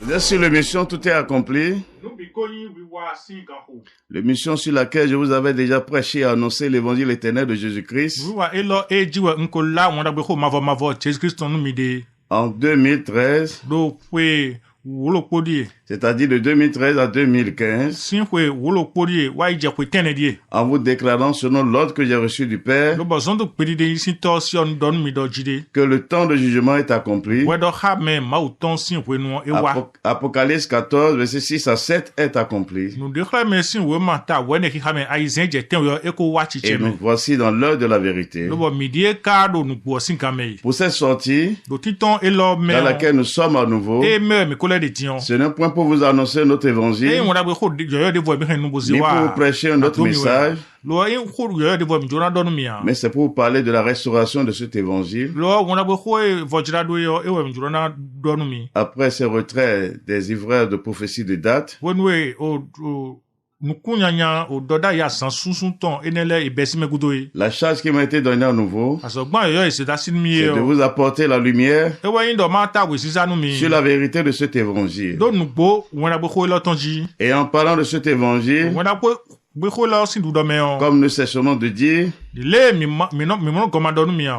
Bien sûr, l'émission Tout est accompli. L'émission sur laquelle je vous avais déjà prêché et annoncé l'évangile éternel de Jésus-Christ. En 2013. C'est-à-dire de 2013 à 2015, en vous déclarant selon l'ordre que j'ai reçu du Père que le temps de jugement est accompli. Apocalypse 14, verset 6 à 7 est accompli. Et nous voici dans l'heure de la vérité. Pour cette sortie, dans laquelle nous sommes à nouveau, ce n'est point pour vous annoncer notre évangile, ni pour vous prêcher un autre message, mais c'est pour vous parler de la restauration de cet évangile. Après ces retraits des ivraires de prophétie de date, la charge qui m'a été donnée à nouveau, c'est de vous apporter la lumière sur la vérité de cet évangile. Et en parlant de cet évangile, comme nous cessons de dire,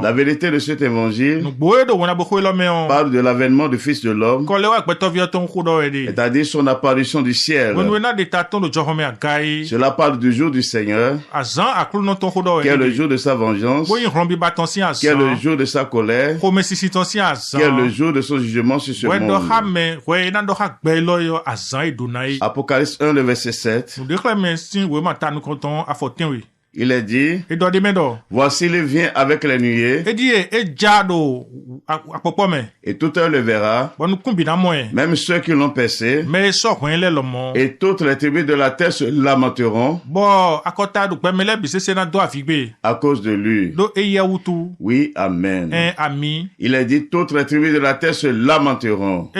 la vérité de cet évangile parle de l'avènement du Fils de l'homme, c'est-à-dire son apparition du ciel. Cela parle du jour du Seigneur, qui est le jour de sa vengeance, qui est le jour de sa colère, qui est le jour de son jugement sur ce monde. Apocalypse 1, le verset 7. Il est dit, voici il vient avec les nuées, et tout un le verra, même ceux qui l'ont percé, et toutes les tribus de la terre se lamenteront à cause de lui. Oui, amen. Il est dit, toutes les tribus de la terre se lamenteront,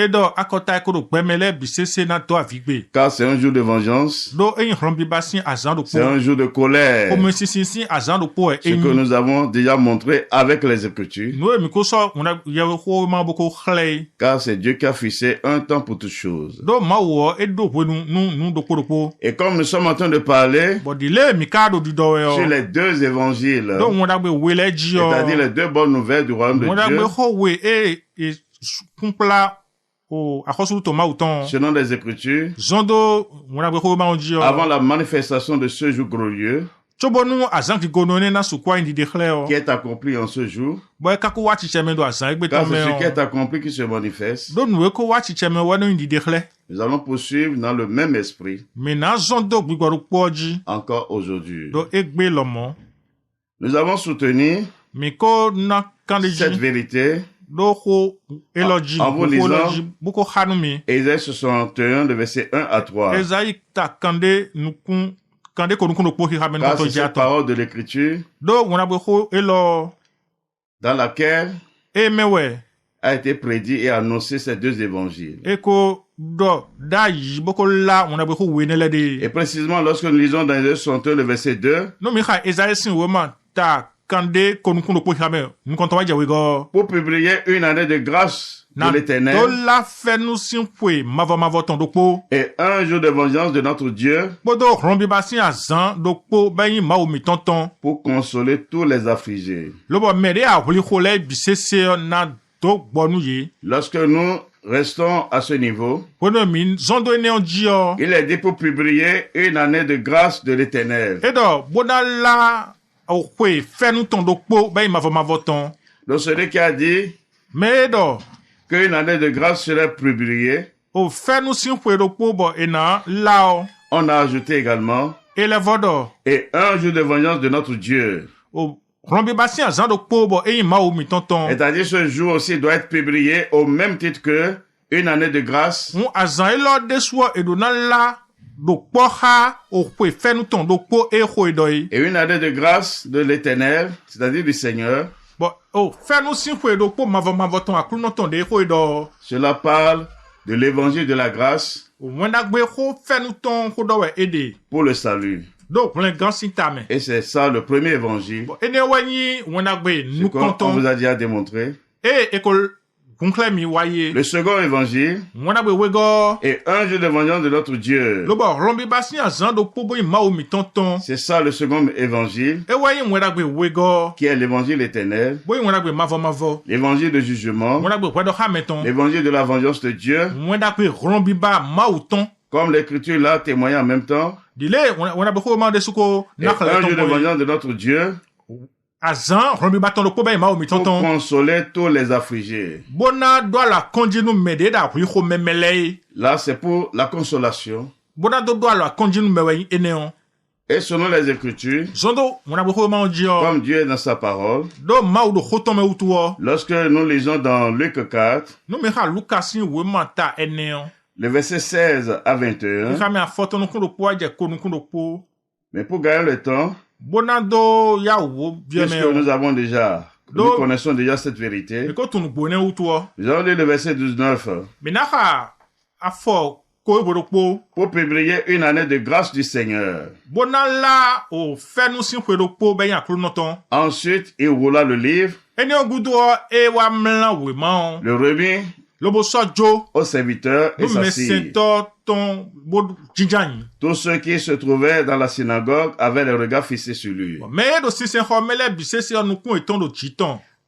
car c'est un jour de vengeance, c'est un jour de colère. Ce que nous avons déjà montré avec les Écritures, car c'est Dieu qui a fixé un temps pour toutes choses. Et comme nous sommes en train de parler sur les deux évangiles, c'est-à-dire les deux bonnes nouvelles du royaume de Dieu, selon les Écritures, avant la manifestation de ce jour glorieux, qui est accompli en ce jour, car c'est ce qui est accompli qui se manifeste. Nous allons poursuivre dans le même esprit encore aujourd'hui. Nous avons soutenu cette vérité en vous lisant Ésaïe 61, le verset 1 à 3. Car c'est cette parole de l'Écriture dans laquelle a été prédit et annoncé ces deux évangiles. Et précisément lorsque nous lisons dans Ésaïe 61, le verset 2, pour publier une année de grâce de l'Éternel et un jour de vengeance de notre Dieu pour consoler tous les affligés. Lorsque nous restons à ce niveau, il est dit pour publier une année de grâce de l'Éternel. Donc celui qui a dit qu'une année de grâce serait publiée, on a ajouté également et un jour de vengeance de notre Dieu. C'est-à-dire ce jour aussi doit être publié au même titre que une année de grâce et une année de grâce de l'Éternel, c'est-à-dire du Seigneur. Cela parle de l'évangile de la grâce pour le salut. Et c'est ça le premier évangile. Ce qu'on vous a déjà démontré. Le second évangile est un jour de vengeance de notre Dieu. C'est ça le second évangile, qui est l'évangile éternel, l'évangile de jugement, l'évangile de la vengeance de Dieu, comme l'écriture l'a témoigné en même temps. Et un jour de vengeance de notre Dieu, pour consoler tous les affligés. Là, c'est pour la consolation. Et selon les Écritures, comme Dieu est dans sa parole, lorsque nous lisons dans Luc 4, le verset 16 à 21, mais pour gagner le temps, puisque nous connaissons déjà cette vérité, nous allons lire le verset 19. Pour publier une année de grâce du Seigneur. Ensuite, il roula le livre, le remit aux serviteurs et s'assit. Tous ceux qui se trouvaient dans la synagogue avaient les regards fixés sur lui.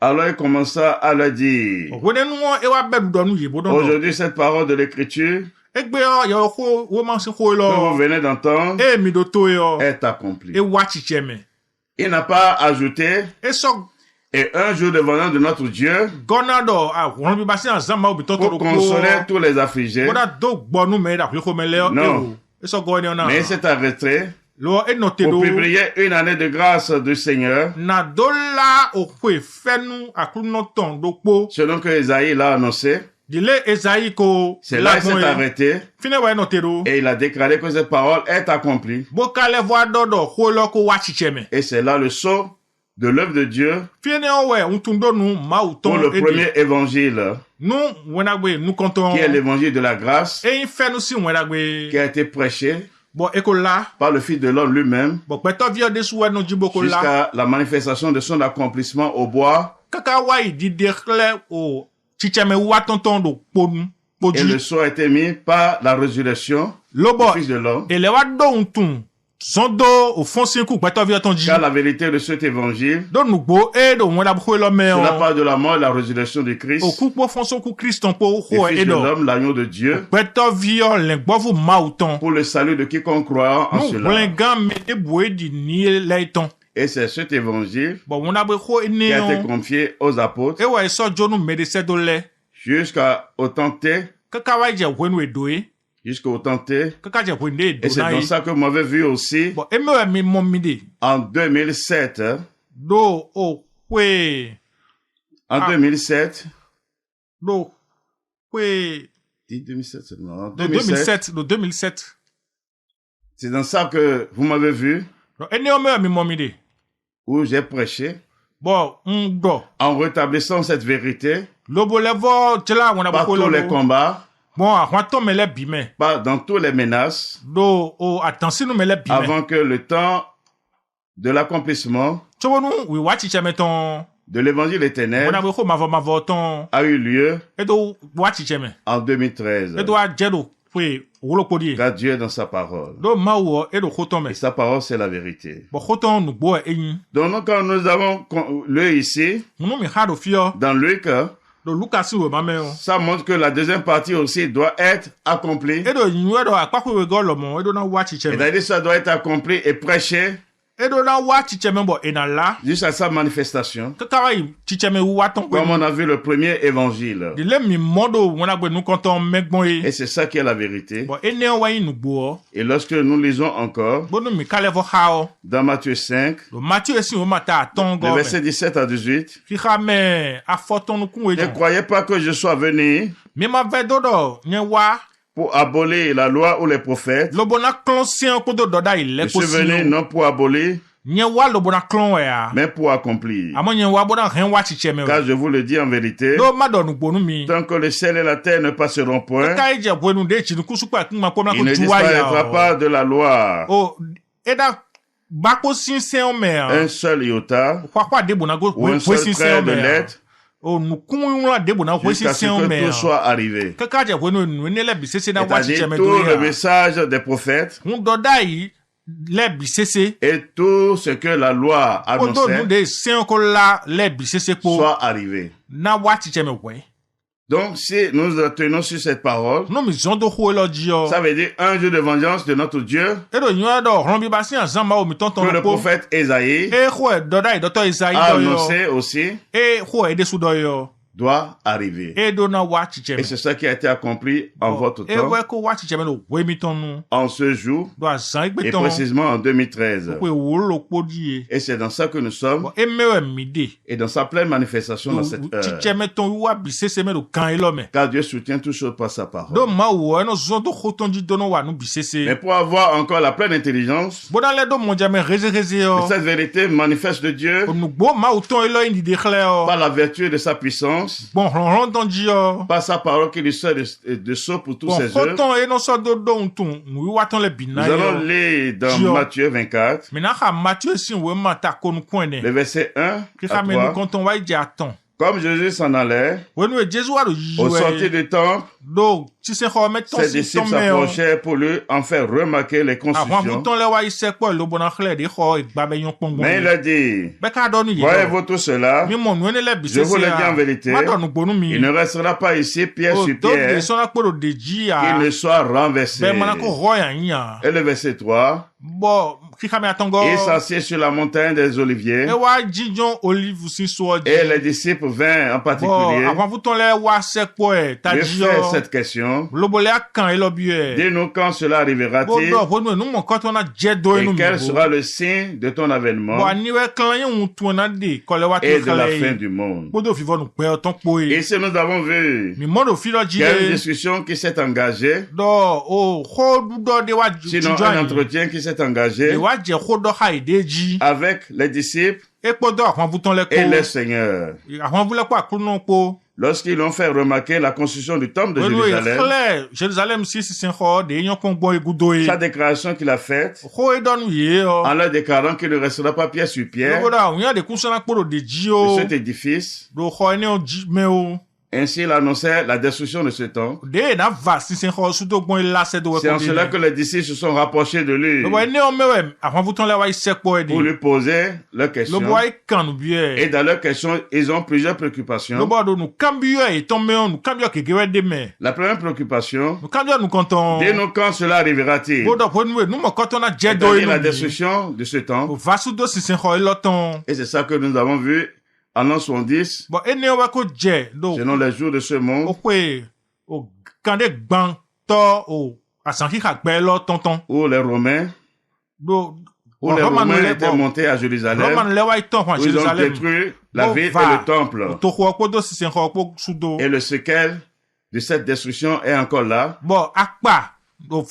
Alors il commença à leur dire, aujourd'hui cette parole de l'Écriture que vous venez d'entendre est accomplie. Il n'a pas ajouté, et un jour de vengeance de notre Dieu pour consoler tous les affligés. Non. Mais il s'est arrêté pour publier une année de grâce du Seigneur, selon que Esaïe l'a annoncé. C'est là qu'il s'est arrêté et il a déclaré que cette parole est accomplie. Et c'est là le sceau de l'œuvre de Dieu pour le premier évangile, qui est l'évangile de la grâce, qui a été prêché par le Fils de l'homme lui-même jusqu'à la manifestation de son accomplissement au bois. Et le sceau a été mis par la résurrection du Fils de l'homme. Car la vérité de cet évangile, cela parle de la mort et la résurrection de Christ, du Fils de l'homme, l'agneau de Dieu, pour le salut de quiconque croira en cela. Et c'est cet évangile qui a été confié aux apôtres jusqu'au temps T. Jusqu'au temps T. Et c'est dans ça que vous m'avez vu aussi en 2007. En 2007. Dis 2007 seulement. En 2007. C'est dans ça que vous m'avez vu où j'ai prêché en rétablissant cette vérité par tous les combats, pas dans toutes les menaces, avant que le temps de l'accomplissement de l'évangile éternel a eu lieu en 2013. Car Dieu est dans sa parole. Et sa parole, c'est la vérité. Donc, quand nous avons lu ici, dans Luc, ça montre que la deuxième partie aussi doit être accomplie. C'est-à-dire ça doit être accompli et prêché jusqu'à sa manifestation, comme on a vu le premier évangile. Et c'est ça qui est la vérité. Et lorsque nous lisons encore dans Matthieu 5, le verset 17 à 18, ne croyez pas que je sois venu pour abolir la loi ou les prophètes. Je suis venu non pour abolir, mais pour accomplir. Car je vous le dis en vérité, tant que le ciel et la terre ne passeront point, il ne disparaîtra pas de la loi un seul iota ou un seul trait de lettre jusqu'à ce que tout soit arrivé. C'est-à-dire tout le message des prophètes et tout ce que la loi annonçait soit arrivé. Donc, si nous tenons sur cette parole, ça veut dire un jour de vengeance de notre Dieu que le prophète Ésaïe a annoncé aussi doit arriver. Et c'est ça qui a été accompli en votre temps, en ce jour, et précisément en 2013. Et c'est dans ça que nous sommes, et dans sa pleine manifestation dans cette heure. Car Dieu soutient toutes choses par sa parole. Mais pour avoir encore la pleine intelligence de cette vérité manifeste de Dieu, par la vertu de sa puissance, par sa parole qui lui sert de sceau pour tous ses œuvres, nous allons lire dans Matthieu 24, le verset 1 à 3. Comme Jésus s'en allait, au sortir du temple, ses disciples s'approchaient pour lui en faire remarquer les constructions. Mais il a dit, voyez-vous tout cela? Je vous le dis en vérité, il ne restera pas ici pierre sur pierre, qu'il ne soit renversé. Et le verset 3, il s'assied sur la montagne des Oliviers, et les disciples vinrent en particulier lui faire cette question. Dis-nous quand cela arrivera-t-il, et quel sera le signe de ton avènement et de la fin du monde. Et si nous avons vu qu'il y a une discussion qui s'est engagée, sinon un entretien qui s'est engagé avec les disciples et les seigneurs, lorsqu'ils ont fait remarquer la construction du temple de Jérusalem, sa déclaration qu'il a faite, en leur déclarant qu'il ne restera pas pierre sur pierre de cet édifice, ainsi il annonçait la destruction de ce temple. C'est en cela que les disciples se sont rapprochés de lui pour lui poser leurs questions. Et dans leurs questions, ils ont plusieurs préoccupations. La première préoccupation, dis-nous quand cela arrivera-t-il, c'est-à-dire la destruction de ce temple. Et c'est ça que nous avons vu en l'an 70, selon les jours de ce monde, où les Romains étaient montés à Jérusalem, où ils ont détruit la ville et le temple. Et le séquel de cette destruction est encore là. Car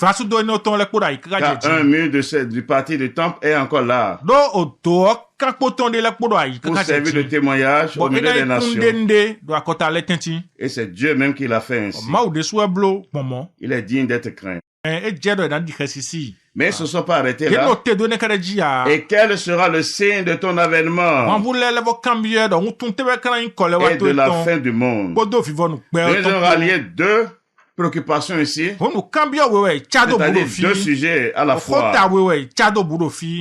un mur du parti du temple est encore là pour servir de témoignage au milieu des nations. Et c'est Dieu même qui l'a fait ainsi. Il est digne d'être craint. Mais ils ne se sont pas arrêtés là. Et quel sera le signe de ton avènement et de la fin du monde? Ils ont rallié deux préoccupation ici, c'est-à-dire deux sujets à la fois,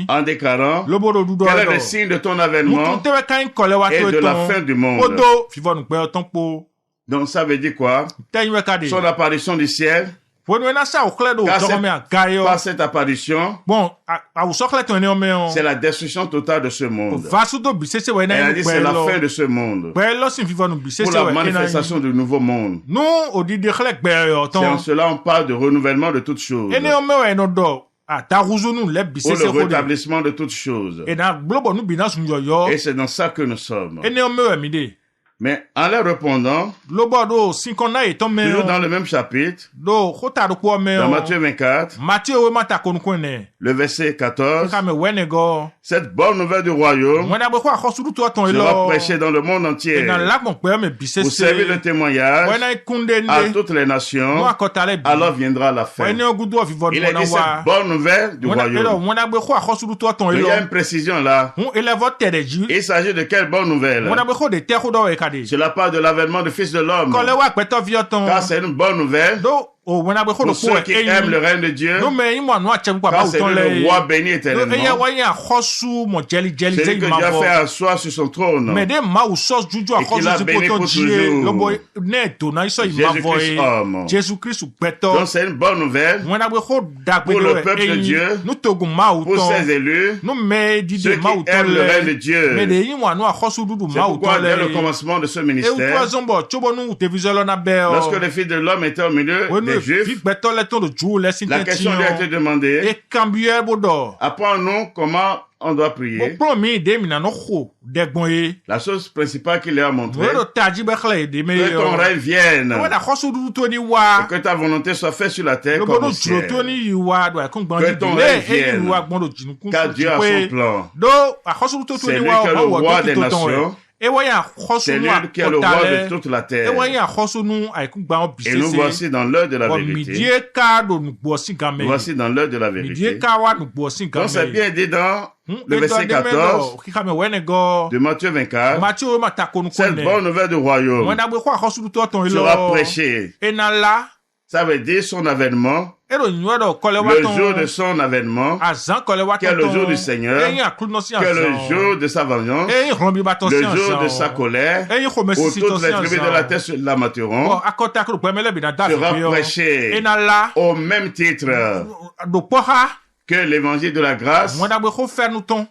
en déclarant quel est le signe de ton avènement et de la fin du monde. Donc ça veut dire quoi? Son apparition du ciel, par cette apparition, c'est la destruction totale de ce monde. Elle a dit c'est la fin de ce monde. Pour la manifestation du nouveau monde. C'est en cela on parle de renouvellement de toutes choses. Pour le rétablissement de toutes choses. Et c'est dans ça que nous sommes. Mais en leur répondant, toujours dans le même chapitre, dans Matthieu 24, le verset 14, cette bonne nouvelle du royaume sera prêchée dans le monde entier pour servir de témoignage à toutes les nations, alors viendra la fin. Il a dit cette bonne nouvelle du royaume. Mais il y a une précision là. Il s'agit de quelle bonne nouvelle? Cela parle de l'avènement du Fils de l'homme. Car c'est une bonne nouvelle. Pour ceux qui aiment le règne de Dieu, car c'est le roi béni éternellement. C'est lui que Dieu a fait asseoir sur son trône. Et qu'il a béni pour toujours. Jésus-Christ homme. Donc c'est une bonne nouvelle pour le peuple de Dieu, pour ses élus, ceux qui aiment le règne de Dieu. C'est pourquoi dès le commencement de ce ministère, lorsque le Fils de l'homme était au milieu des Juifs, la question lui a été demandée, apprends-nous comment on doit prier. La chose principale qu'il leur a montré, que ton règne vienne, et que ta volonté soit faite sur la terre comme au ciel. Que ton règne vienne, car Dieu a son plan. C'est lui qui est le roi des nations. C'est lui qui est le roi de toute la terre. Et nous voici dans l'heure de la vérité. Voici dans l'heure de la vérité. Donc c'est bien dit dans le verset 14 de Matthieu 24. Cette bonne nouvelle du royaume sera prêchée. Ça veut dire son avènement. Le jour de son avènement, qui est le jour du Seigneur, qui est le jour de sa vengeance, le jour de sa colère, où toutes les tribus de la terre se lamenteront, sera prêché au même titre que l'évangile de la grâce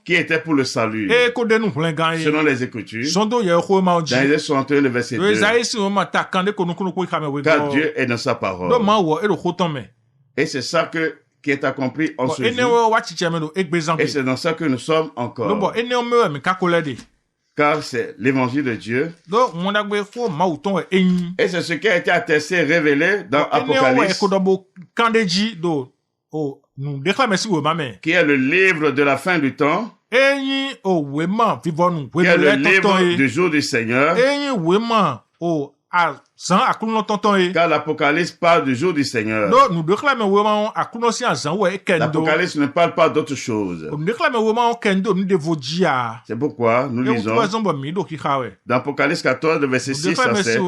qui était pour le salut. Selon les Écritures, dans Isaïe 61, le verset 2, car Dieu est dans sa parole. Et c'est ça qui est accompli en ce jour. Et c'est dans ça que nous sommes encore. Car c'est l'évangile de Dieu. Et c'est ce qui a été attesté, révélé dans Apocalypse, qui est le livre de la fin du temps, qui est le livre du jour du Seigneur. Car l'Apocalypse parle du jour du Seigneur. L'Apocalypse ne parle pas d'autre chose. C'est pourquoi nous lisons dans Apocalypse 14, verset 6 à 7.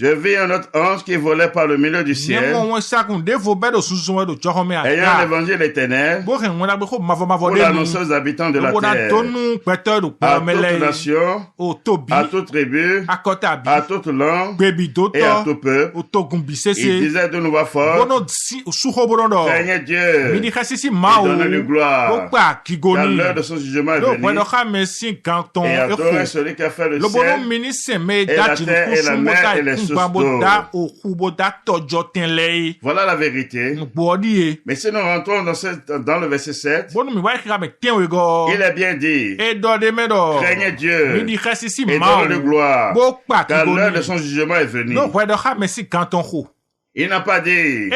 Je vis un autre ange qui volait par le milieu du ciel, ayant l'évangile éternel pour l'annoncer aux habitants de la terre, à toute nation, à toute tribu, à toute langue et à tout peuple. Il disait de nouveau fort, craignez Dieu et donnez-lui gloire, car l'heure de son jugement est venue, et adorez celui qui a fait le ciel et la terre et la mer et les sources d'eau. Voilà la vérité. Mais si nous rentrons dans le verset 7, il est bien dit, craignez Dieu et donnez-lui gloire, car l'heure de son jugement est venue. Il n'a pas dit,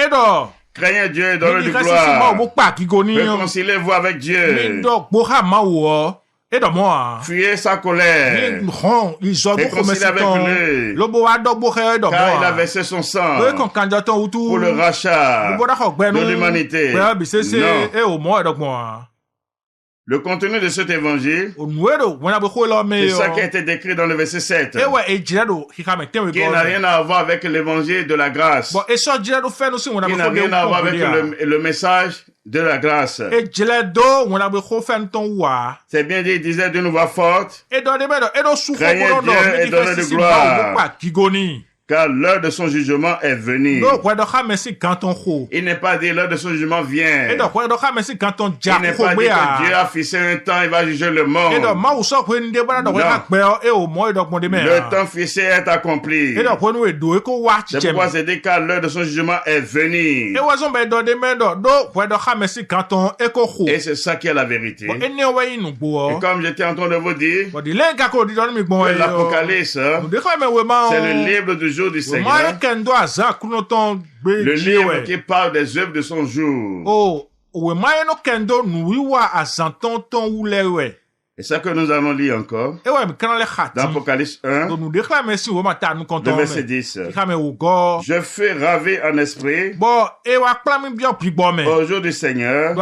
craignez Dieu et donnez-lui gloire, réconciliez-vous avec Dieu, fuyez sa colère, réconciliez avec lui, car il a versé son sang pour le rachat de l'humanité. Non. Le contenu de cet évangile, c'est ça qui a été décrit dans le verset 7, qui n'a rien à voir avec l'évangile de la grâce, qui n'a rien à voir avec le message de la grâce. C'est bien dit, il disait d'une voix forte, craignez Dieu et donnez-lui gloire, car l'heure de son jugement est venue. Il n'est pas dit l'heure de son jugement vient. Il n'est pas dit que Dieu a fixé un temps, il va juger le monde. Non. Le temps fixé est accompli. C'est pourquoi c'est dit car l'heure de son jugement est venue. Et c'est ça qui est la vérité. Et comme j'étais en train de vous dire, que l'Apocalypse, c'est le livre du jour du Seigneur, le livre qui parle des œuvres de son jour. Et ça que nous allons lire encore dans Apocalypse 1, le verset 10. Je fus ravi en esprit au jour du Seigneur, et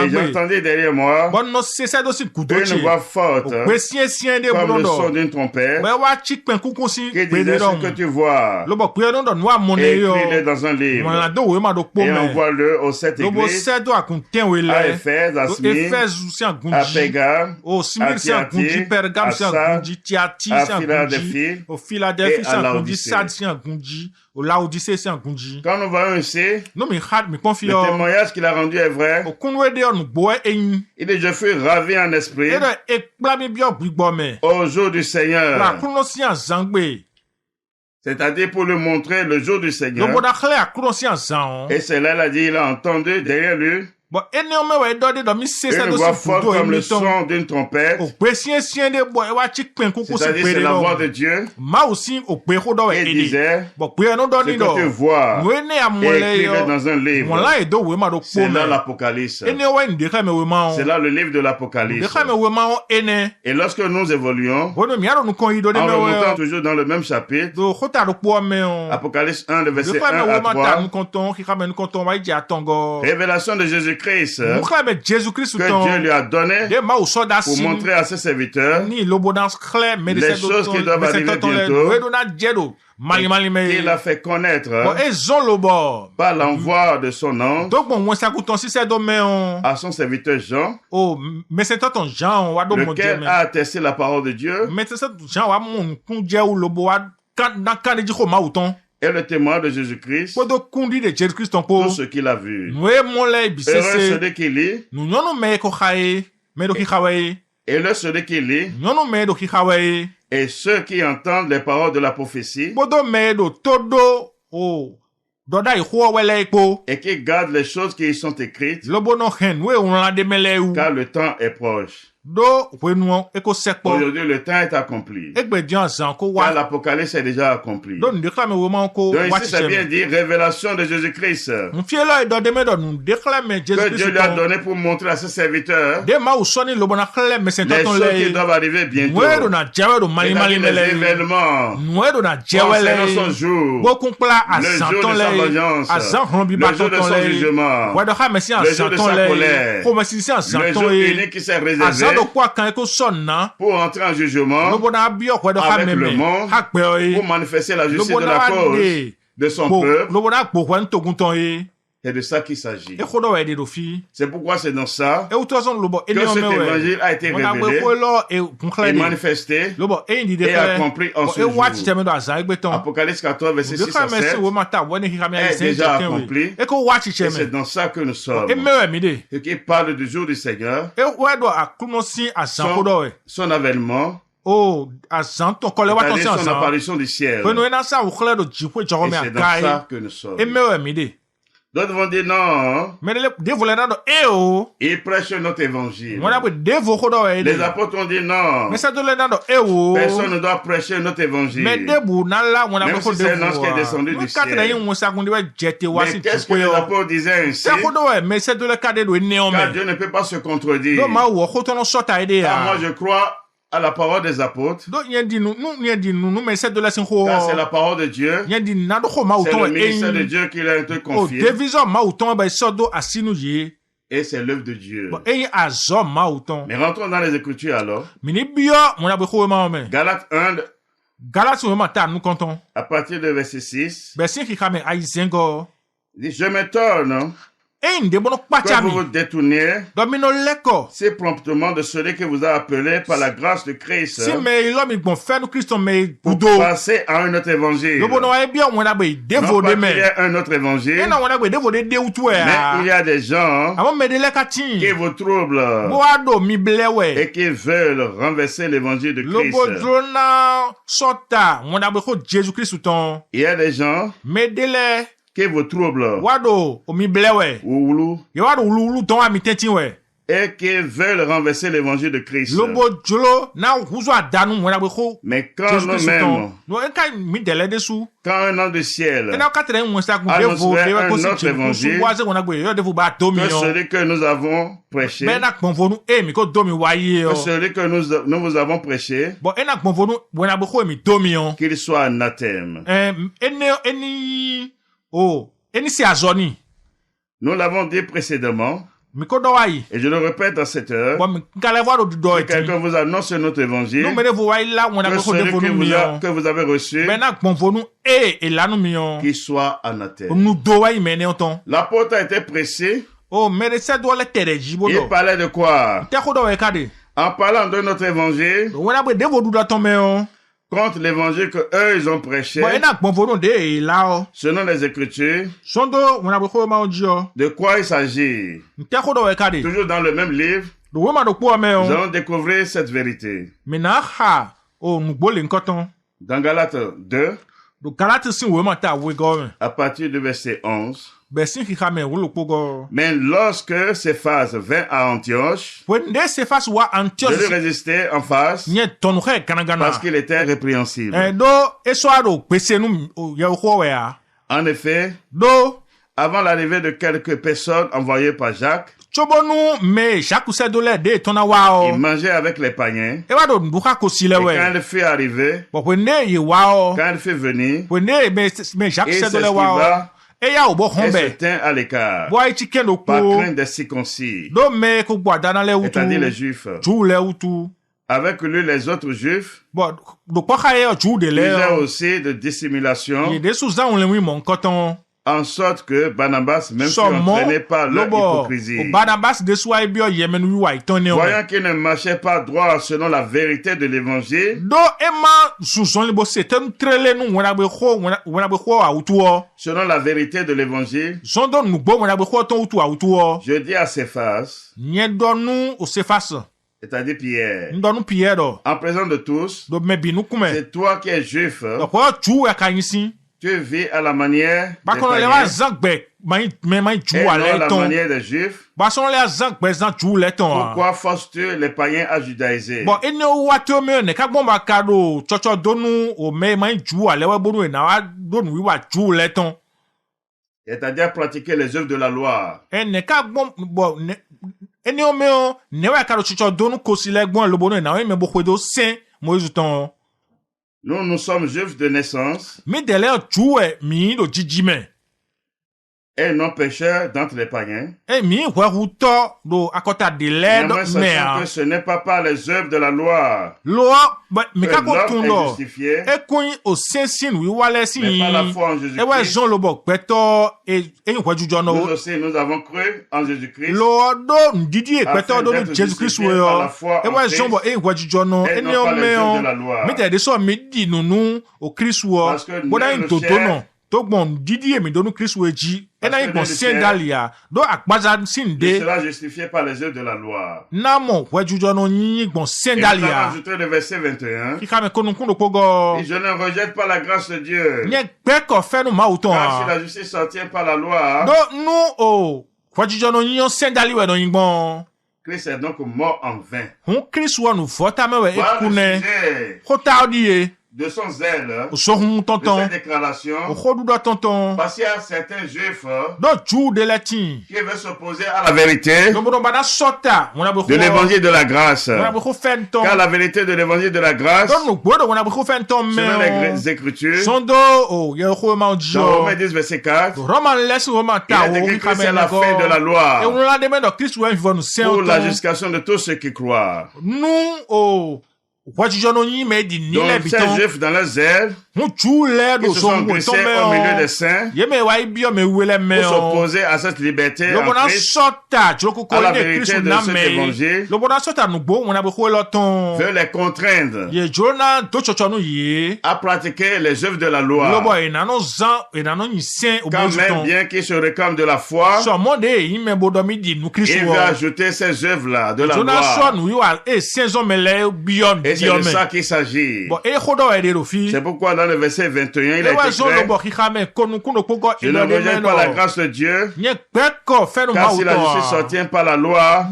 j'entendis derrière moi une voix forte comme le son d'une trompette qui disait ce que tu vois, et écris-le dans un livre, et envoie-le aux 7 églises, à Éphèse, à Smyrne, à Pérgame, à Thyatire, à Sardes, à Philadelphie et à Laodicée. Quand nous voyons ici, le témoignage qu'il a rendu est vrai. Il dit, je fus ravi en esprit au jour du Seigneur. C'est-à-dire pour lui montrer le jour du Seigneur. Et c'est là, il a dit, il a entendu derrière lui une voix forte comme le son d'une trompette. C'est-à-dire c'est la voix de Dieu. Et il disait, ce que tu vois, et écrit dans un livre. C'est là l'Apocalypse. C'est là le livre de l'Apocalypse. Et lorsque nous évoluons, en remontant toujours dans le même chapitre, Apocalypse 1, le verset 1 à 3, révélation de Jésus-Christ que Dieu lui a donné pour montrer à ses serviteurs les choses qui doivent arriver bientôt, qu'il a fait connaître par l'envoi de son ange à son serviteur Jean, lequel a attesté la parole de Dieu et le témoin de Jésus-Christ, tout ce qu'il a vu. Heureux celui qui lit, et le celui qui lit, et ceux qui entendent les paroles de la prophétie, et qui gardent les choses qui y sont écrites, car le temps est proche. Aujourd'hui, le temps est accompli. Car l'Apocalypse est déjà accompli. Donc ici, c'est bien dit, révélation de Jésus-Christ. Que Dieu lui a donné pour montrer à ses serviteurs les choses qui doivent arriver bientôt. Les événements concernant son jour, le jour de sa vengeance, le jour de son jugement, le jour de sa colère, le jour unique qui s'est réservé pour entrer en jugement avec le monde, pour manifester la justice de la cause de son peuple. C'est de ça qu'il s'agit. C'est pourquoi c'est dans ça que cet évangile a été révélé et manifesté et accompli en ce jour. Apocalypse 14, verset 6 à 7 est déjà accompli et c'est dans ça que nous sommes. Ce qui parle du jour du Seigneur, son avènement, c'est-à-dire son apparition du ciel. Et c'est dans ça que nous sommes. D'autres vont dire non. Ils prêchent notre évangile. Les apôtres ont dit non. Personne ne doit prêcher notre évangile. Même si c'est un ange qui est descendu du ciel. Mais qu'est-ce que les apôtres disaient ainsi? Car Dieu ne peut pas se contredire. Car moi je crois à la parole des apôtres. Car c'est la parole de Dieu. C'est le ministère de Dieu qui l'a été confié. Et c'est l'œuvre de Dieu. Mais rentrons dans les Écritures alors. Galates 1, à partir de verset 6. Dit, je m'étonne que vous vous détourniez si promptement de celui qui vous a appelé par la grâce de Christ pour passer à un autre évangile. Non pas qu'il y ait un autre évangile, mais il y a des gens qui vous troublent et qui veulent renverser l'évangile de Christ. Il y a des gens qui vous trouble. et qui veulent renverser l'évangile de Christ. Mais quand nous-mêmes, quand un homme du ciel annoncerait un autre évangile que celui que nous avons prêché, que celui que nous vous avons prêché, qu'il soit anathème. Nous l'avons dit précédemment, et je le répète à cette heure, que quelqu'un vous annonce notre évangile, que celui que vous avez reçu, qu'il soit anathème. L'apôtre a été pressé. Il parlait de quoi? En parlant de notre évangile, contre l'évangile que eux ils ont prêché, selon les Écritures, de quoi il s'agit? Toujours dans le même livre, nous allons découvrir cette vérité. Dans Galates 2, à partir du verset 11, mais lorsque Céphas vint à Antioche, je lui résistais en face parce qu'il était répréhensible. En effet, avant l'arrivée de quelques personnes envoyées par Jacques, il mangeait avec les païens. Et quand il fut arrivé, quand il fut venu, il s'esquiva et se tint à l'écart par crainte des circoncis, c'est-à-dire les Juifs. Avec lui, les autres Juifs usaient aussi de dissimulation, en sorte que Barnabas même fut entraîné par leur hypocrisie. Voyant qu'il ne marchait pas droit selon la vérité de l'évangile, selon la vérité de l'évangile, je dis à Céphas, c'est-à-dire Pierre, en présence de tous, c'est toi qui es juif, tu vis à la manière des païens, et non à la manière des juifs. Pourquoi forces-tu les païens à judaïser? C'est-à-dire pratiquer les œuvres de la loi. Nous sommes juifs de naissance et non pécheurs d'entre les païens. Néanmoins, sachant que ce n'est pas par les œuvres de la loi que l'homme est justifié, mais par la foi en Jésus-Christ. Nous aussi, nous avons cru en Jésus-Christ afin d'être justifiés par la foi en Christ et non par les œuvres de la loi. Parce que nul ne cherche sera justifié par les œuvres de la loi. Et nous avons ajouté le verset 21. Et je ne rejette pas la grâce de Dieu. Car si la justice sortit par la loi, Christ est donc mort en vain. Voilà le sujet de son zèle, de sa déclaration, parce qu'il y a certains juifs qui veulent s'opposer à la vérité de l'évangile de la grâce. Car la vérité de l'évangile de la grâce, selon les Écritures, dans Romains 10, verset 4, il est écrit que c'est la fin de la loi pour la justification de tous ceux qui croient. Donc, ces juifs dans leur zèle, qui se sont glissés au milieu des saints, pour s'opposer à cette liberté en Christ, à la vérité de cet évangile, veut les contraindre à pratiquer les œuvres de la loi. Quand même, bien qu'ils se réclament de la foi, il veut ajouter ces œuvres-là de la loi. Et Et c'est de ça qu'il s'agit. C'est pourquoi dans le verset 21, il a été clair. Je ne rejette pas la grâce de Dieu, car si la justice s'obtient par la loi,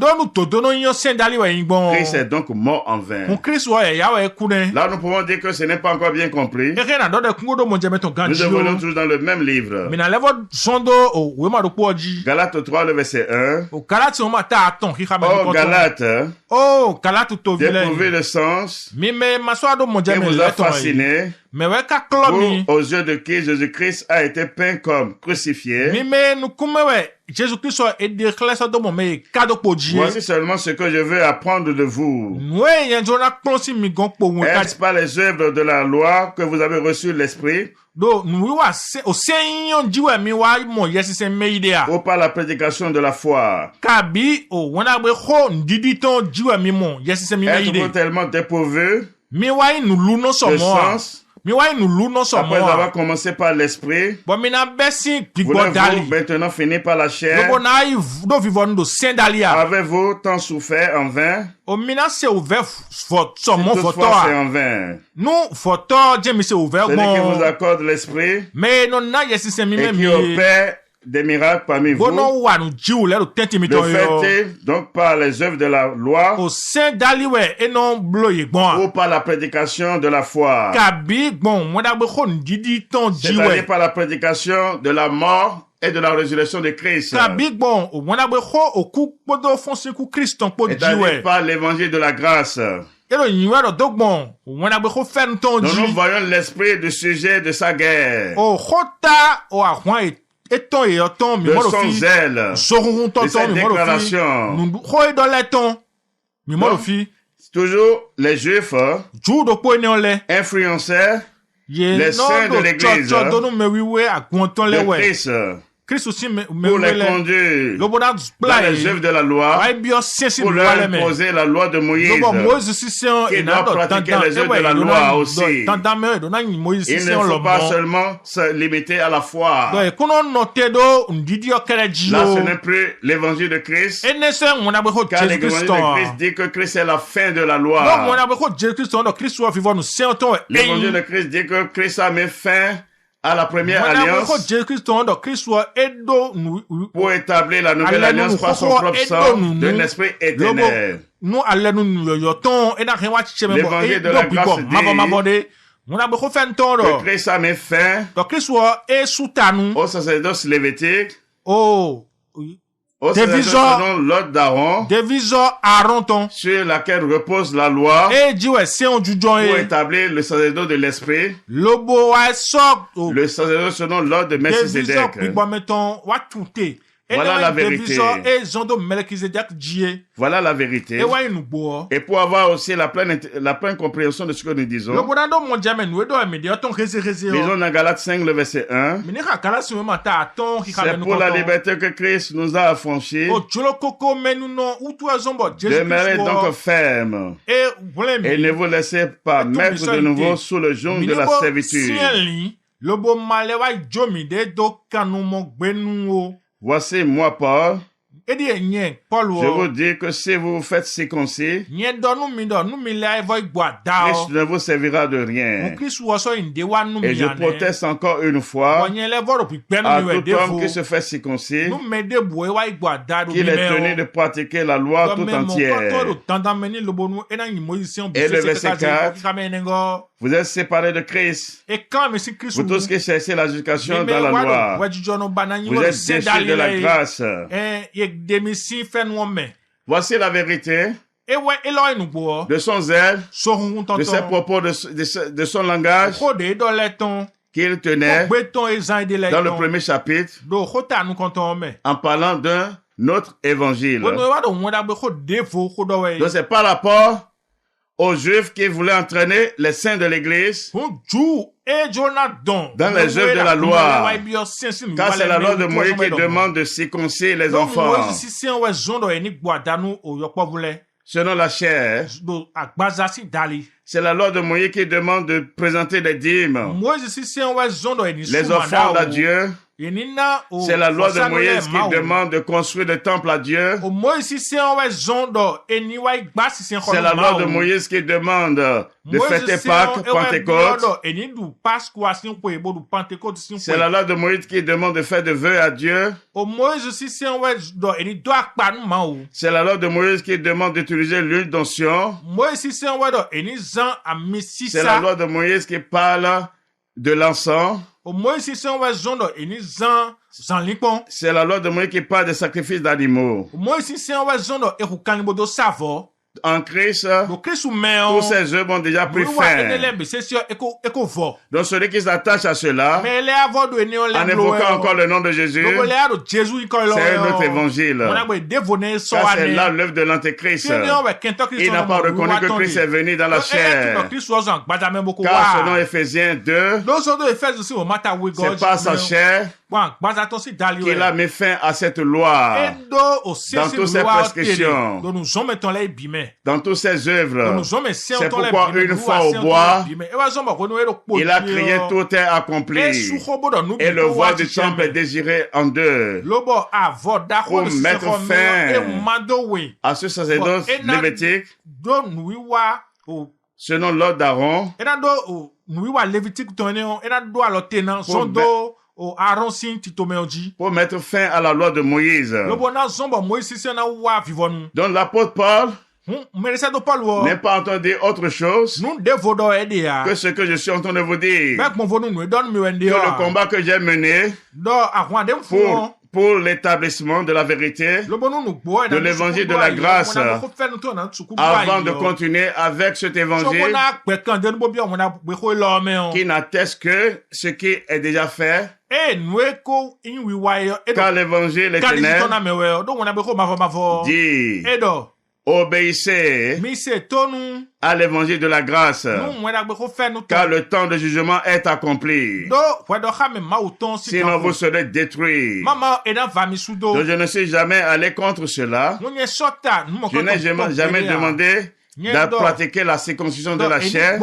Christ est donc mort en vain. Là, nous pouvons dire que ce n'est pas encore bien compris. Nous évoluons toujours dans le même livre. Galates 3, le verset 1. Oh, Galates, déprouvez le sens qui vous a fasciné, aux yeux de qui Jésus-Christ a été peint comme crucifié. Voici seulement ce que je veux apprendre de vous. Est-ce pas les œuvres de la loi que vous avez reçu l'Esprit? Ou par la prédication de la foi? Êtes-vous tellement dépourvu de sens? Après avoir commencé par l'esprit, voulez-vous maintenant finir par la chair? Avez-vous tant souffert en vain? Si toutefois c'est en vain, celui qui vous accorde l'esprit et qui opère des miracles parmi vous, le faites donc par les œuvres de la loi ou par la prédication de la foi, c'est-à-dire par la prédication de la mort et de la résurrection de Christ, c'est-à-dire par l'évangile de la grâce. Donc nous voyons l'esprit du sujet de sa guerre, de son zèle, de cette déclaration. Toujours les Juifs influençaient les saints de l'Église de Christ pour les conduire dans les œuvres de la loi, pour leur imposer la loi de Moïse, qui doit pratiquer les œuvres de la loi aussi. Il ne faut pas seulement se limiter à la foi. Là, ce n'est plus l'évangile de Christ, car l'évangile de Christ dit que Christ est la fin de la loi. L'évangile de Christ dit que Christ a mis fin à la première alliance pour établir la nouvelle alliance par son propre sang d'un esprit éternel. L'évangile de la grâce dit que Christ a mis fin au sacerdoce lévitique, selon l'ordre d'Aaron, sur laquelle repose la loi, pour établir le sacerdoce de l'esprit, le sacerdoce selon l'ordre de Melchisédek. Voilà la vérité. Voilà la vérité. Et pour avoir aussi la pleine compréhension de ce que nous disons, lisons dans Galates 5, le verset 1. C'est pour la liberté que Christ nous a affranchis. Demeurez donc fermes et ne vous laissez pas mettre de nouveau sous le joug de la servitude. Voici moi, Paul. Je vous dis que si vous vous faites circoncis, Christ ne vous servira de rien. Et je proteste encore une fois à tout homme qui se fait circoncis qu'il est tenu de pratiquer la loi tout entière. Et le verset 4, vous êtes séparés de Christ. Vous tous qui cherchez la justification dans la loi, vous êtes déchus de la grâce. Voici la vérité de son zèle, de ses propos, de son langage qu'il tenait dans le premier chapitre en parlant d'un autre évangile. Donc c'est par rapport aux Juifs qui voulaient entraîner les saints de l'Église dans les œuvres de la loi, car c'est la loi de Moïse qui demande de circoncire les enfants selon la chair. C'est la loi de Moïse qui demande de présenter des dîmes, les offrandes à Dieu C'est la loi de Moïse qui demande de construire le temple à Dieu. C'est la loi de Moïse qui demande de fêter Pâques, Pentecôte. C'est la loi de Moïse qui demande de faire des vœux à Dieu. C'est la loi de Moïse qui demande d'utiliser l'huile d'onction. C'est la loi de Moïse qui parle de l'encens. C'est la loi de Moïse qui parle des sacrifices d'animaux. En Christ, tous ces œuvres ont déjà pris fin. Donc celui qui s'attache à cela, en évoquant encore le nom de Jésus, c'est un autre évangile. Ça, c'est là l'œuvre de l'Antéchrist. Il n'a pas reconnu que Christ est venu dans la chair. Car selon Éphésiens 2, c'est pas sa chair qu'il a mis fin à cette loi. Dans toutes ses prescriptions, dans toutes ses œuvres. C'est pourquoi une fois au bois, il a crié tout est accompli. Et le voile du temple est désiré en deux. Pour mettre fin à ce sacerdoce lévitique, selon l'ordre d'Aaron, pour mettre fin à la loi de Moïse. Donc l'apôtre Paul n'est pas en train de dire autre chose que ce que je suis en train de vous dire. Que le combat que j'ai mené pour l'établissement de la vérité, de l'évangile de la grâce, avant de continuer avec cet évangile qui n'atteste que ce qui est déjà fait, car l'évangile éternel dit: obéissez à l'évangile de la grâce, car le temps de jugement est accompli. Sinon vous serez détruits. Donc je ne suis jamais allé contre cela. Je n'ai jamais demandé de pratiquer la circoncision de la chair.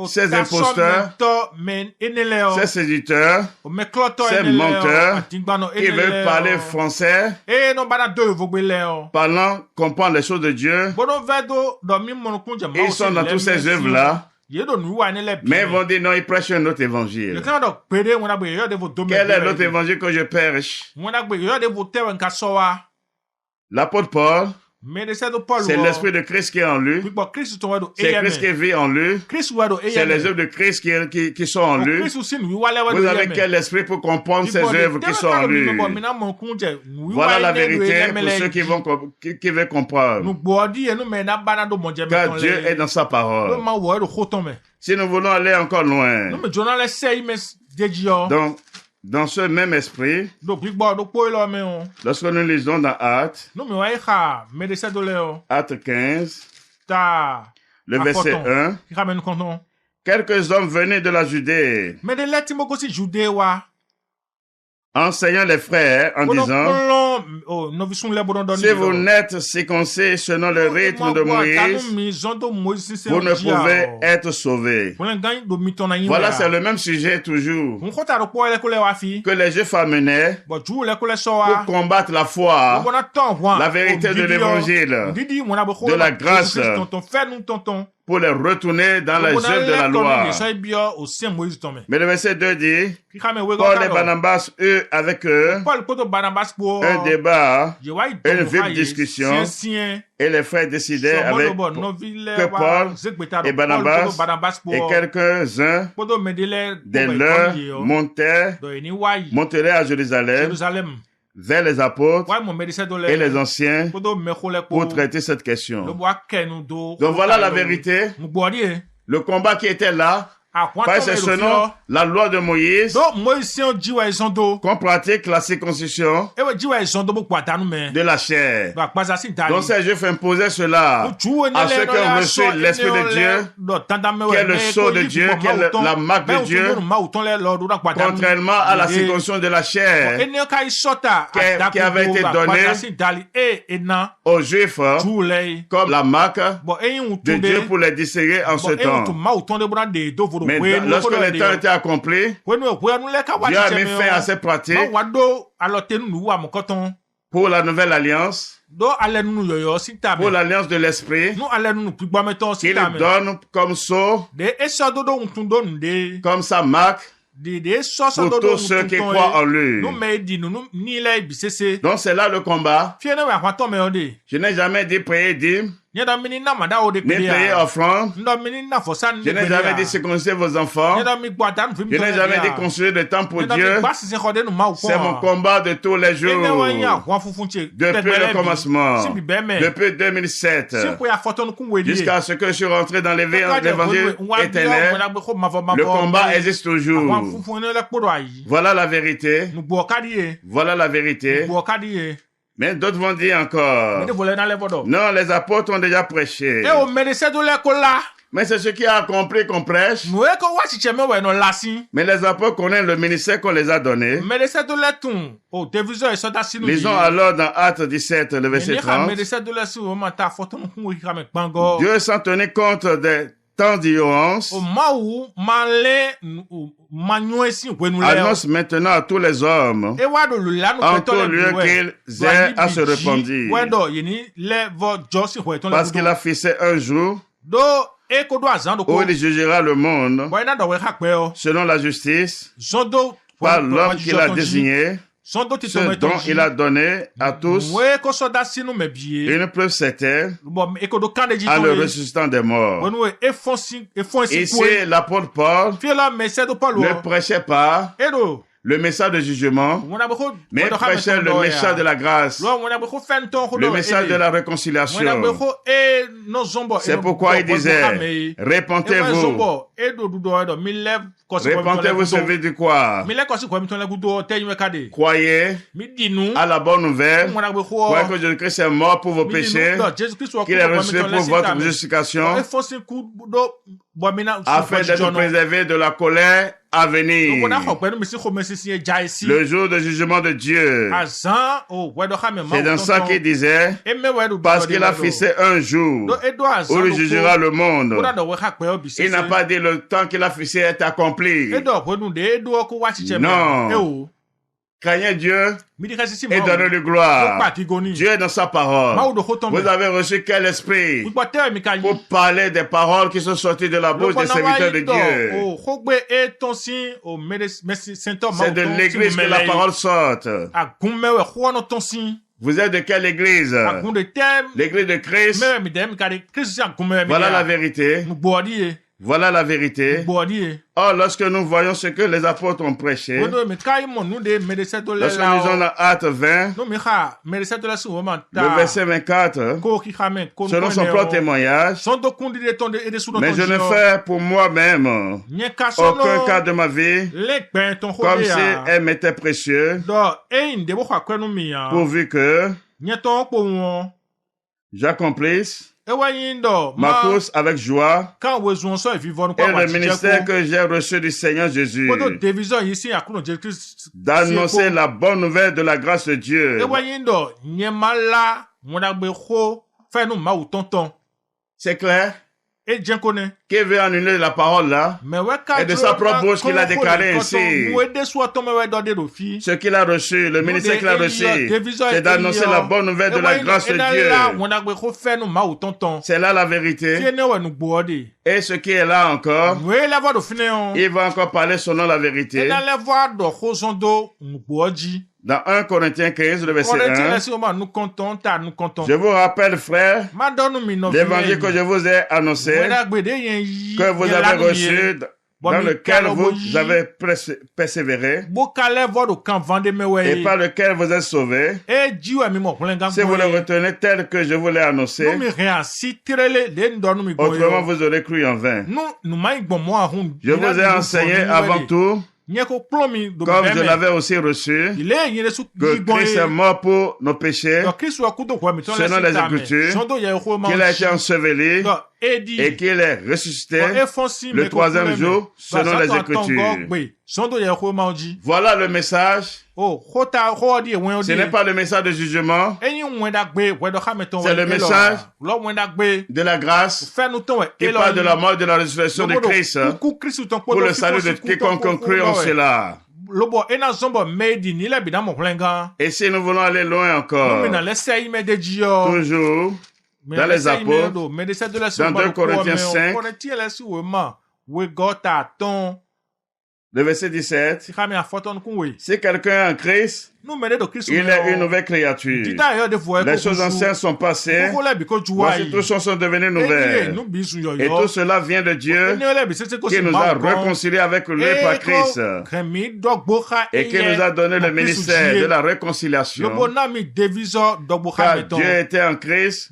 Ces imposteurs, ces séducteurs, ces menteurs qui veulent parler français, parlant, comprendre les choses de Dieu, ils sont dans toutes ces œuvres-là. Mais ils vont dire non, ils prêchent un autre évangile. Quel est l'autre évangile que je prêche? L'apôtre Paul, c'est l'esprit de Christ qui est en lui. C'est Christ qui vit en lui. C'est les œuvres de Christ qui sont en lui. Vous avez quel esprit pour comprendre ces œuvres qui sont en lui? Voilà la vérité pour ceux qui veulent comprendre. Car Dieu est dans sa parole. Si nous voulons aller encore loin, donc, dans ce même esprit, lorsque nous lisons dans Actes 15, le verset 1, quelques hommes venaient de la Judée, enseignant les frères en disant: si vous n'êtes circoncis selon le rythme de Moïse, vous ne pouvez être sauvés. Voilà, c'est le même sujet toujours que les Juifs amenaient pour combattre la foi, la vérité de l'évangile, de la grâce, pour les retourner dans les œuvres de la loi. Mais le verset 2 dit: Paul et Barnabas eurent avec eux un débat, une vive discussion, et les frères décidaient avec que Paul et Barnabas et quelques-uns des leurs monteraient à Jérusalem vers les apôtres et les anciens pour traiter cette question. Donc voilà la vérité. Le combat qui était là, parce que selon la loi de Moïse, qu'on pratique la circoncision de la chair. Donc ces Juifs imposaient cela à ceux qui ont reçu l'Esprit de Dieu, qui est le sceau de Dieu, qui est la marque de Dieu, contrairement à la circoncision de la chair qui avait été donnée aux Juifs comme la marque de Dieu pour les distinguer en ce temps. Mais lorsque le temps était accompli, Dieu a mis fin à ces pratiques pour la nouvelle alliance, pour l'alliance de l'esprit, qu'il donne comme sceau, comme sa marque, pour tous ceux qui croient en lui. Donc c'est là le combat. Je n'ai jamais dit prier dîme, ni payer offrande. Je n'ai jamais dit circonciser vos enfants. Je n'ai jamais dit construire des temples pour Dieu. C'est mon combat de tous les jours. Depuis le commencement. Depuis 2007. Jusqu'à ce que je suis rentré dans l'évangile éternel. Le combat existe toujours. Voilà la vérité. Voilà la vérité. Mais d'autres vont dire encore, non, les apôtres ont déjà prêché. Mais c'est ce qui a compris qu'on prêche. Mais les apôtres connaissent le ministère qu'on les a donné. Lisons alors dans Actes 17, le verset 30. Dieu sans tenir compte des temps d'ignorance annonce maintenant à tous les hommes en tout lieu qu'ils aient à se repentir. Parce qu'il a fixé un jour où il jugera le monde selon la justice par l'homme qu'il a désigné, ce dont il a donné à tous une preuve certaine à le ressuscitant des morts. Ici, l'apôtre Paul ne prêchait pas le message de jugement, mais prêchait le message de la grâce, le message de la réconciliation. C'est pourquoi il disait, répentez-vous. Répentez-vous, servez du quoi? Croyez à la bonne nouvelle. Croyez que Jésus-Christ est mort pour vos péchés, qu'il est ressuscité pour votre justification, afin d'être préservé de la colère à venir. Le jour de jugement de Dieu. C'est dans ça qu'il disait, parce qu'il a fixé un jour où il jugera le monde. Il n'a pas dit le temps qu'il a fixé est accompli. Non. Craignez Dieu et donnez-lui gloire. Dieu est dans sa parole. Vous avez reçu quel esprit pour parler des paroles qui sont sorties de la bouche des serviteurs de Dieu. C'est de l'église que la parole sorte. Vous êtes de quelle église? L'église de Christ. Voilà la vérité. Voilà la vérité. Or, lorsque nous voyons ce que les apôtres ont prêché, lorsque nous lisons dans Actes 20, le verset 24, selon son propre témoignage, mais je ne fais pour moi-même aucun cas de ma vie comme si elle m'était précieuse, pourvu que j'accomplisse ma course avec joie et le ministère que j'ai reçu du Seigneur Jésus, d'annoncer la bonne nouvelle de la grâce de Dieu. C'est clair? Qui veut annuler la parole là? Et de sa propre bouche qu'il a déclaré ainsi. Ce qu'il a reçu, le ministère qu'il a reçu, c'est d'annoncer la bonne nouvelle de la grâce de Dieu. C'est là la vérité. Et ce qui est là encore, il va encore parler selon la vérité. Dans 1 Corinthiens 15, le verset 1, je vous rappelle, frères, l'évangile que je vous ai annoncé, que vous avez reçu, dans lequel vous avez persévéré, et par lequel vous êtes sauvés, si vous le retenez tel que je vous l'ai annoncé, autrement vous aurez cru en vain. Je vous ai enseigné avant tout, comme je l'avais aussi reçu, que Christ est mort pour nos péchés, selon les Écritures, qu'il a été enseveli, et qu'il est ressuscité le troisième jour selon les Écritures. Voilà le message. Ce n'est pas le message de jugement. C'est le message de la grâce qui parle de la mort et de la résurrection de Christ pour le salut de quiconque crée en cela. Et si nous voulons aller loin encore, toujours dans les apôtres, dans 2 Corinthiens 5, le verset 17, si quelqu'un est en Christ, il est une nouvelle créature. Les choses anciennes sont passées, voici toutes choses sont devenues nouvelles. Et tout cela vient de Dieu qui nous a réconciliés avec lui par Christ et qui nous a donné le ministère de la réconciliation. Car Dieu était en Christ,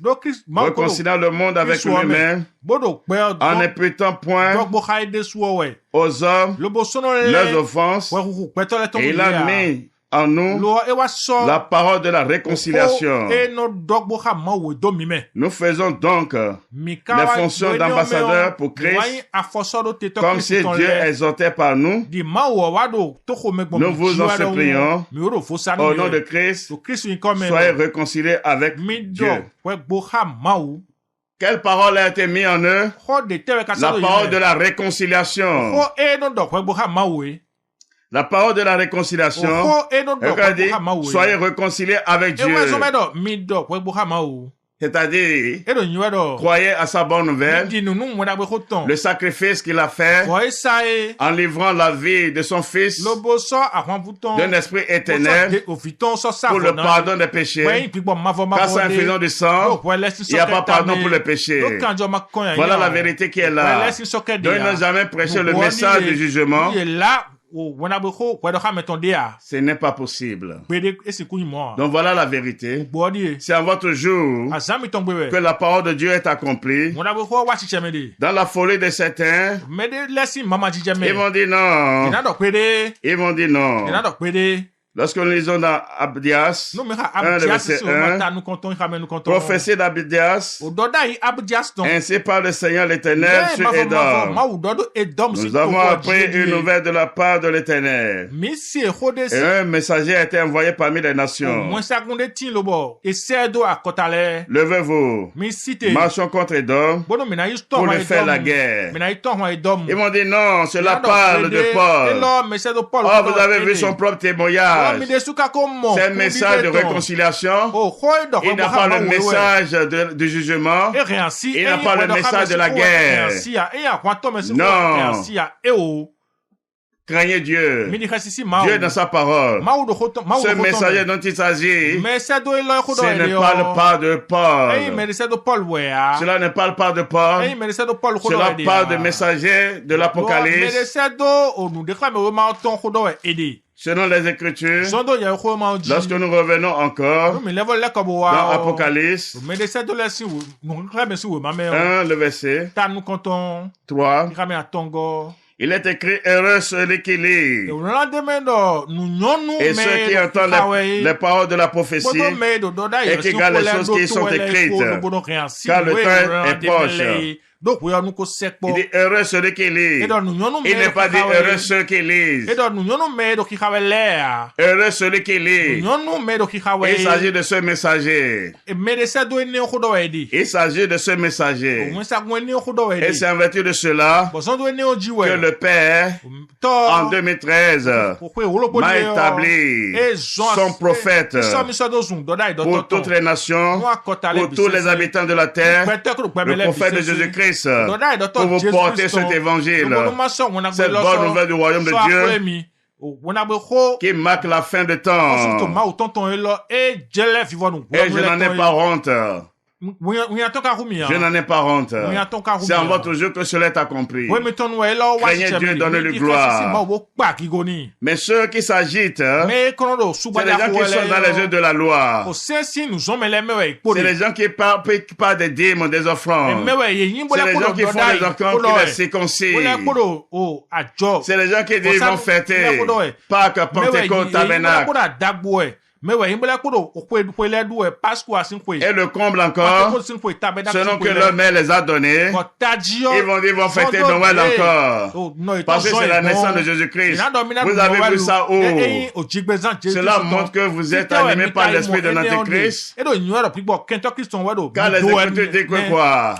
réconciliant le monde avec lui-même, en n'imputant point aux hommes leurs offenses, et il a mis en nous la parole de la réconciliation. Nous faisons donc les fonctions d'ambassadeurs pour Christ, comme si Dieu exhortait par nous. Nous vous en supplions, au nom de Christ, soyez réconciliés avec Dieu. Quelle parole a été mise en eux? La parole de la réconciliation. La parole de la réconciliation. Regardez, soyez réconciliés avec Dieu. C'est-à-dire, croyez à sa bonne nouvelle, le sacrifice qu'il a fait en livrant la vie de son fils d'un esprit éternel pour le pardon des péchés. Car sans infusion du sang, il n'y a pas pardon pour le péché. Voilà la vérité qui est là. Donc il n'a jamais prêché le message du jugement. Ce n'est pas possible. Donc voilà la vérité. C'est en votre jour que la parole de Dieu est accomplie. Dans la folie de certains, ils vont dire non. Ils vont dire non. Lorsque nous lisons dans Abdias, 1, le verset 1, prophétie d'Abdias, ainsi par le Seigneur l'Éternel sur Édom. Nous avons appris une nouvelle de la part de l'Éternel. Et un messager a été envoyé parmi les nations. Levez-vous, marchons contre Édom pour lui faire la guerre. Ils m'ont dit non, cela parle de Paul. Oh, vous avez vu son propre témoignage. C'est un message de réconciliation. Il n'a pas le message de jugement. Il n'a pas le message de la guerre. Non. Craignez Dieu. Dieu dans sa parole. Ce messager dont il s'agit, ce ne parle pas de Paul. Cela ne parle pas de Paul. Cela parle de messager de l'Apocalypse. Selon les Écritures, lorsque nous revenons encore dans Apocalypse 1, le verset 3, il est écrit « Heureux celui qui lit » et ceux qui entendent les paroles de la prophétie et qui gardent les choses qui sont écrites, car le temps est proche. Il dit heureux celui qui lit. Il n'est pas dit heureux ceux qui lisent. Heureux celui qui lit. Il s'agit de ce messager. Il s'agit de ce messager. Et c'est en vertu de cela que le Père, en 2013, m'a établi son prophète pour toutes les nations, pour tous les habitants de la terre, le prophète de Jésus-Christ, pour vous porter cet évangile, cette bonne nouvelle du royaume de Dieu qui marque la fin de temps. Et je n'en ai pas honte. Je n'en ai pas honte. C'est en votre jour que cela est accompli. Craignez Dieu, donnez-lui gloire. Mais ceux qui s'agitent, c'est les gens qui sont dans les yeux de la loi. C'est les gens qui parlent des dîmes, des offrandes. C'est les gens qui font des offrandes qui les circoncisent. C'est les gens qui disent ils vont fêter Pâques, Pentecôte, Tabernacle. Et le comble encore, selon que leur mère les a donnés, ils vont fêter Noël encore. Parce que c'est la naissance de Jésus-Christ. Vous avez vu ça où? Cela montre que vous êtes animé par l'esprit de l'Antéchrist. Car les Écritures disent que quoi?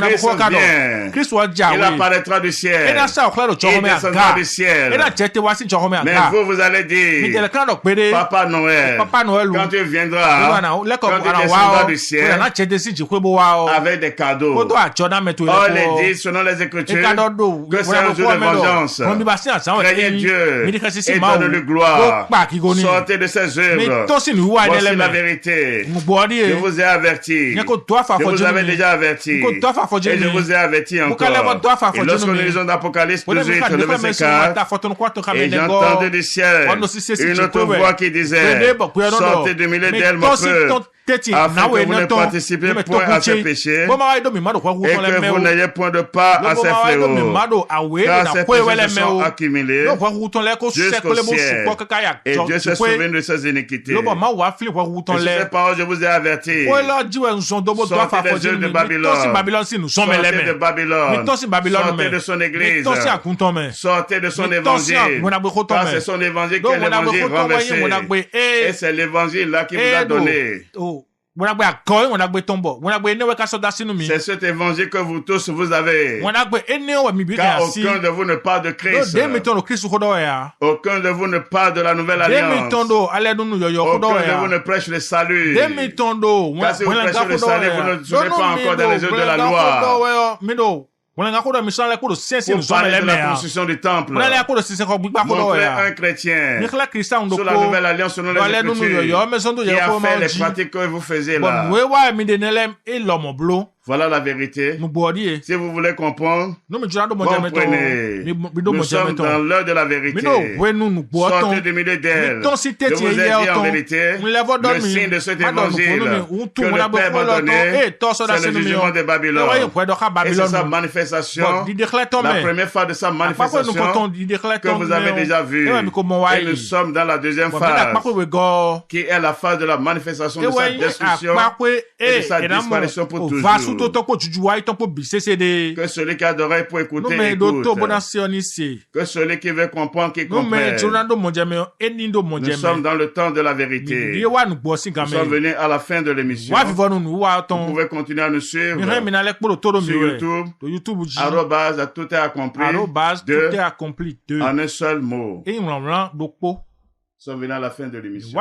Christ vient. Il apparaîtra du ciel. Il descendra du ciel. Mais vous allez dire, Papa Noël, quand tu viendras, quand tu descendras du ciel, avec des cadeaux. Or, il dit, selon les Écritures, que c'est un jour de vengeance. Craignez Dieu et donne-lui gloire. Sortez de ses œuvres. Voici la vérité. Je vous ai averti. Je vous avais déjà averti. Et je vous ai averti encore. Et lorsque nous lisons d'Apocalypse 18, le verset 4, et j'ai entendu du ciel une autre voix qui disait, sortez du milieu d'elle, mon peuple, afin que vous ne participez point à ces péchés et que vous n'ayez point de part à ces fléaux, car ces péchés se sont accumulés jusqu'au ciel et Dieu s'est souvenu de ses iniquités. Et sur ces paroles, je vous ai averti, sortez des œuvres de Babylone, sortez de Babylone, sortez de son église, sortez de son évangile, car c'est son évangile qui est l'évangile renversé et c'est l'évangile là qui vous a donné. C'est cet évangile que vous tous vous avez. Car aucun de vous ne parle de Christ. Aucun de vous ne parle de la nouvelle alliance. Aucun de vous ne prêche le salut. Car si vous prêchez le salut, vous ne serez pas encore dans les œuvres de la loi. Pour parler de la construction du temple, montrer un chrétien sur la nouvelle alliance selon les Écritures qui a fait les pratiques que vous faisiez là. Voilà la vérité. Si vous voulez comprendre, comprenez. Nous sommes dans l'heure de la vérité. Sortez du milieu d'elle. Je vous ai dit en vérité, le signe de cet évangile que le Père m'a donné, c'est le jugement de Babylone. Et c'est sa manifestation, la première phase de sa manifestation que vous avez déjà vue. Et nous sommes dans la deuxième phase, qui est la phase de la manifestation de sa destruction et de sa disparition pour toujours. Que celui qui a d'oreilles pour écouter, écoute. Que celui qui veut comprendre, qui comprenne. Nous sommes dans le temps de la vérité. Nous sommes venus à la fin de l'émission. Vous pouvez continuer à nous suivre sur YouTube. Arrobase, tout est accompli. En un seul mot. Nous sommes venus à la fin de l'émission.